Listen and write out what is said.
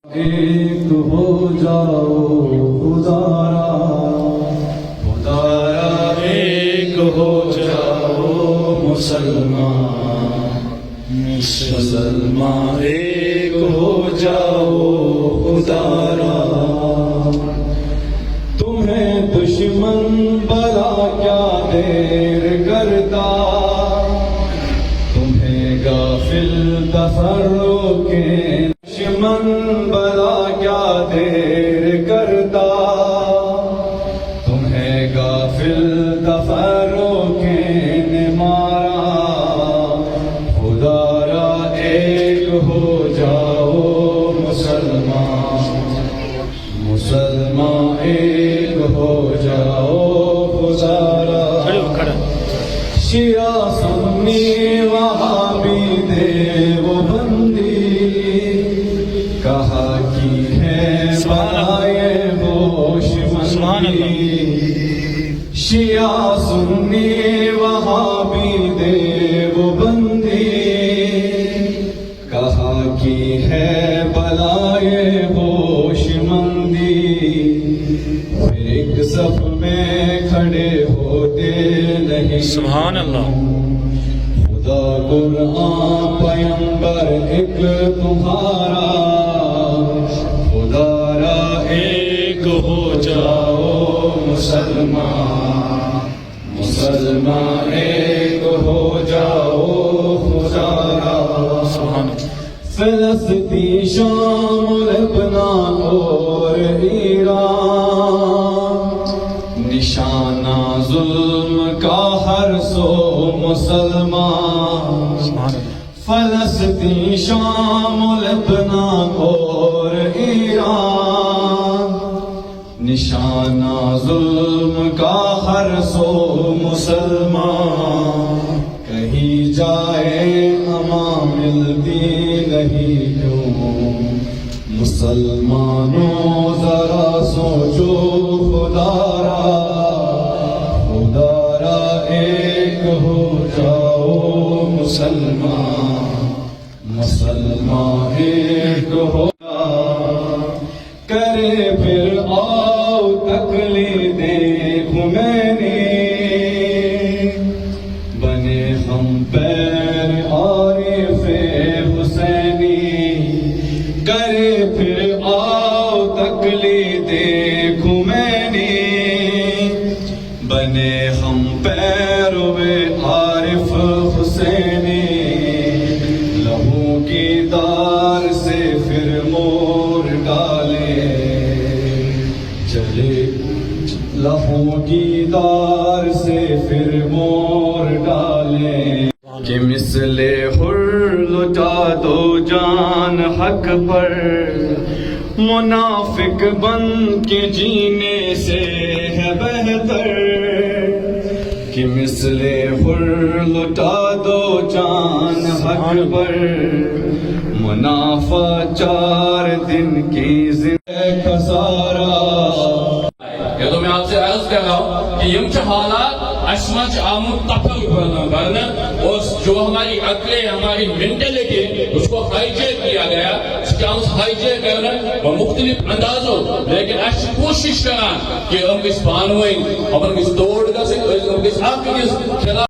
ایک ہو جاؤ خدارا خدارا ایک ہو جاؤ مسلمان مسلمان ایک ہو جاؤ خدارا تمہیں دشمن بلا کیا دیر کرتا تمہیں غافل تفرق کے دشمن بلا کیا دیر کرتا تمہیں غافل تفرق نے مارا خدارا ایک ہو جاؤ مسلمان مسلمان ایک ہو جاؤ خدارا شیعہ سنی وہابی دیوبندی کہا کی ہے برائے ہوش مندی شیعہ سنی وہابی دیوبندی کہا کی ہے بلائے ہوش مندی پھر ایک صف میں کھڑے ہوتے نہیں سبحان اللہ خدا قرآن پیغمبر ایک تمہارا خدارا ایک ہو جاؤ مسلمان مسلمان ایک ہو جاؤ خدارا فلسطین شام لبنان اور ایران نشانہ ظلم کا ہر سو مسلمان فلسطین شام لبنان اور ایران نشانہ ظلم کا ہر سو مسلمان کہیں جائے امان ملتی نہیں کیوں مسلمانوں ذرا سوچو خدارا خدارا ایک ہو جاؤ مسلمان مسلمان ایک ہو کرے پھر آؤ تقلید خمینی بنے ہم پیر عارف حسینی کرے پھر آؤ تقلید خمینی بنے ہم پیرو عارف حسینی لہو کی دار سے پھر مور ڈالے چلے لہو کی دار سے پھر مور ڈالے کہ مثل حر لٹا دو جان حق پر منافق بن کے جینے سے ہے بہتر کہ مثل حر لٹا دو جان حق پر منافع 4 دن کی زندگی خسارہ کہ تو میں آپ سے عرض کر رہا ہوں کہ یم حالات اشمج آمد تفل کرنا اور جو ہماری عقلیں ہماری مینٹلٹی اس کو ہائی جیک کیا گیا سکامس ہائی جیک کرنا وہ مختلف اندازوں لیکن اچھ کوشش کرنا کہ ہم اس بانوئیں ہم اس توڑ کا سے ہم اس آپ کے خلاف